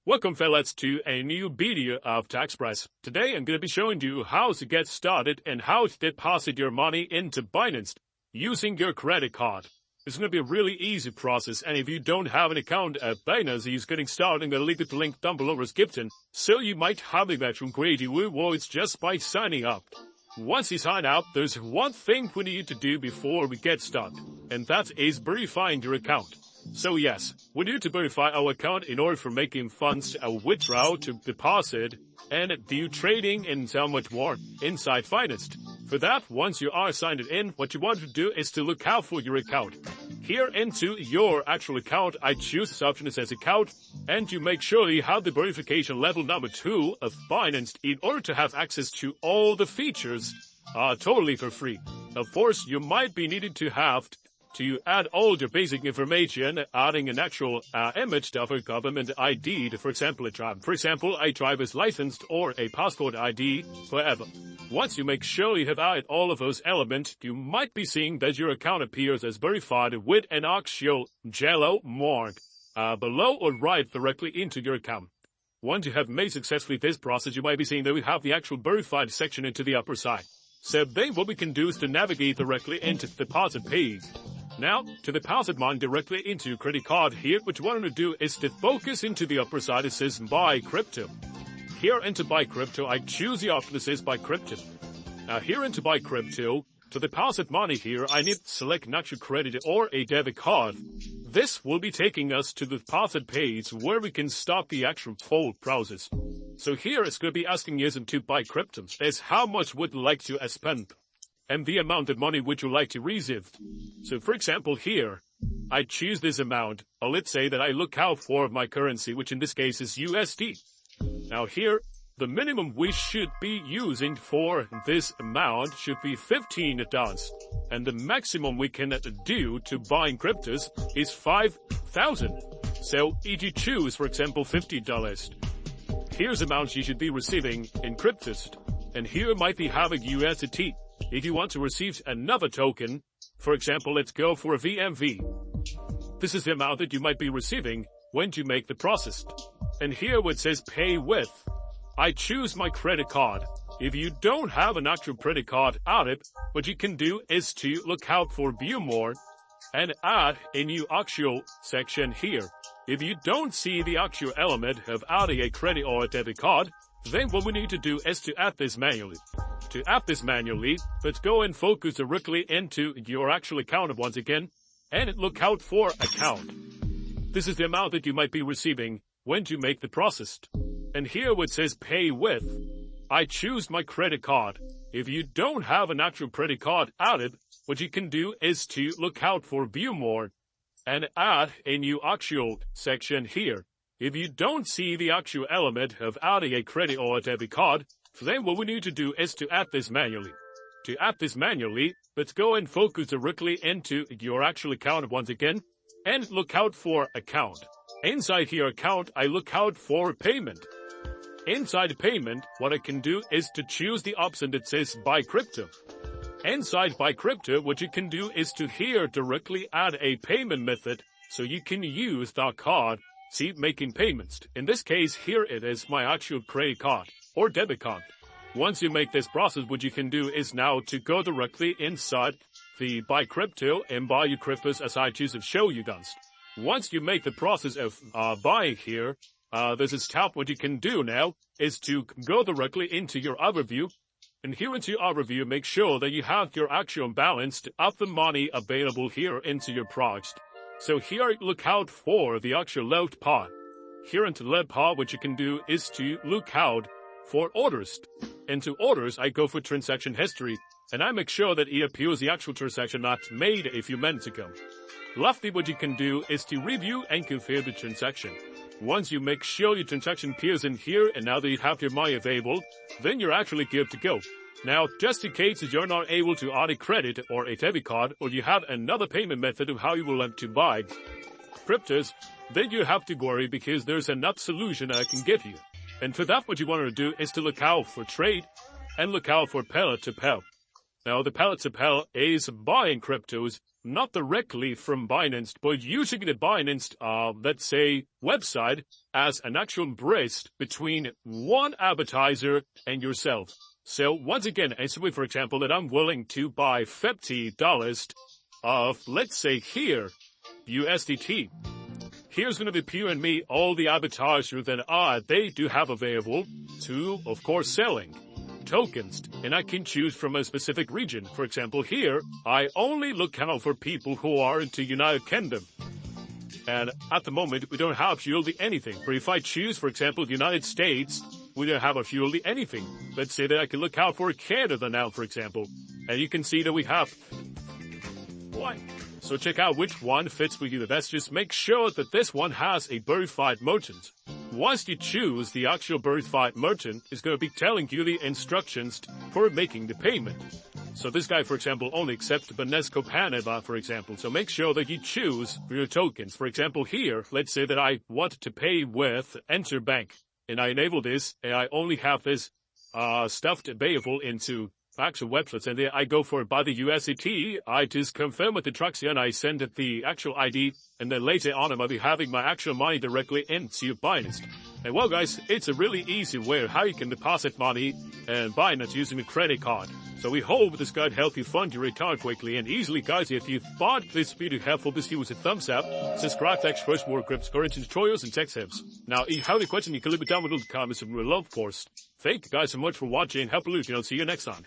Welcome fellas to a new video of TaxPress. Today I'm going to be showing you how to get started and how to deposit your money into Binance using your credit card. It's going to be a really easy process, and if you don't have an account at Binance, he's getting started. I'm going to leave the link down below description, so you might have a veteran creative rewards just by signing up. Once you sign up, there's one thing we need to do before we get started, and that is verifying your account. So yes, we need to verify our account in order for making funds to withdraw, to deposit, and do trading and so much more inside Binance. For that, once you are signed in, what you want to do is to look out for your account. Here into your actual account, I choose this option that says account, and you make sure you have the verification level number 2 of Binance in order to have access to all the features totally for free. Of course, you might be needing to have to add all your basic information, adding an actual image of a government ID, for example, a driver's license or a passport ID, whatever. Once you make sure you have added all of those elements, you might be seeing that your account appears as verified with an actual yellow mark below or right directly into your account. Once you have made successfully this process, you might be seeing that we have the actual verified section into the upper side. So then what we can do is to navigate directly into the deposit page. Now, to deposit money directly into your credit card, here what you want to do is to focus into the upper side. It says Buy Crypto. Here into Buy Crypto, I choose the option that says Buy Crypto. Now here into Buy Crypto, to deposit money here, I need to select an actual credit or a debit card. This will be taking us to the deposit page where we can start the actual full process. So here it's going to be asking us to buy crypto is how much would you like to spend and the amount of money would you like to receive. So for example here, I choose this amount. Let's say that I look out for my currency, which in this case is USD. Now here, the minimum we should be using for this amount should be $15. And the maximum we can do to buying cryptos is 5,000. So if you choose, for example, $50, here's the amount you should be receiving in cryptos. And here might be having USDT. If you want to receive another token, for example, let's go for a VMV. This is the amount that you might be receiving when you make the process. And here where it says pay with, I choose my credit card. If you don't have an actual credit card added, what you can do is to look out for view more and add a new actual section here. If you don't see the actual element of adding a credit or a debit card, then what we need to do is to add this manually. To add this manually, let's go and focus directly into your actual account once again, and look out for account. This is the amount that you might be receiving when you make the process. And here where it says pay with, I choose my credit card. If you don't have an actual credit card added, what you can do is to look out for view more and add a new actual section here. If you don't see the actual element of adding a credit or a debit card, then what we need to do is to add this manually. To add this manually, let's go and focus directly into your actual account once again, and look out for account. Inside here account, I look out for payment. Inside payment, what I can do is to choose the option that says Buy Crypto. Inside Buy Crypto, what you can do is to here directly add a payment method so you can use that card, see, making payments. In this case, here it is my actual credit card or debit card. Once you make this process, what you can do is now to go directly inside the Buy Crypto and buy your cryptos as I choose to show you guys. Once you make the process of buying here, there's a step what you can do now is to go directly into your overview. And here into your overview, make sure that you have your actual balance of the money available here into your product. So here, look out for the actual left part. Here into the left part, what you can do is to look out for orders. Into orders, I go for transaction history, and I make sure that it appears the actual transaction not made a few minutes ago. Lastly, what you can do is to review and confirm the transaction. Once you make sure your transaction appears in here, and now that you have your money available, then you're actually good to go. Now, just in case you're not able to add a credit or a debit card, or you have another payment method of how you will want to buy cryptos, then you have to worry because there's another solution I can give you. And for that, what you want to do is to look out for trade and look out for pellet to pellet. Now, the pellet to pellet is buying cryptos not directly from Binance, but using the Binance, let's say, website as an actual bridge between one advertiser and yourself. So once again, assuming, for example, that I'm willing to buy $50 of, let's say here, USDT. Here's going to be you and me, all the advertisers that they do have available to, of course, selling tokens, and I can choose from a specific region. For example, here, I only look out for people who are into United Kingdom. And at the moment, we don't have USD anything. But if I choose, for example, the United States, we don't have a USD anything. Let's say that I can look out for Canada now, for example. And you can see that we have one. So check out which one fits with you the best. Just make sure that this one has a verified merchant. Once you choose the actual verified merchant, it's going to be telling you the instructions for making the payment. So this guy, for example, only accepts Banesco Panama, for example. So make sure that you choose for your tokens. For example, here, let's say that I want to pay with Interbank. And I enable this, and I only have this stuff available into actual websites, and then I go for buy the USDT. I just confirm with the transaction, I send it the actual ID, and then later on I might be having my actual money directly into Binance. And well guys, it's a really easy way how you can deposit money in Binance using a credit card. So we hope this guide helped you fund your account quickly and easily. Guys, if you thought this video helpful, please give us a thumbs up, subscribe to Express more cryptocurrency tutorials and tech tips. Now, if you have any question, you can leave it down below in the comments, and we'll love, of course. Thank you guys so much for watching. Help Luke, and I'll see you next time.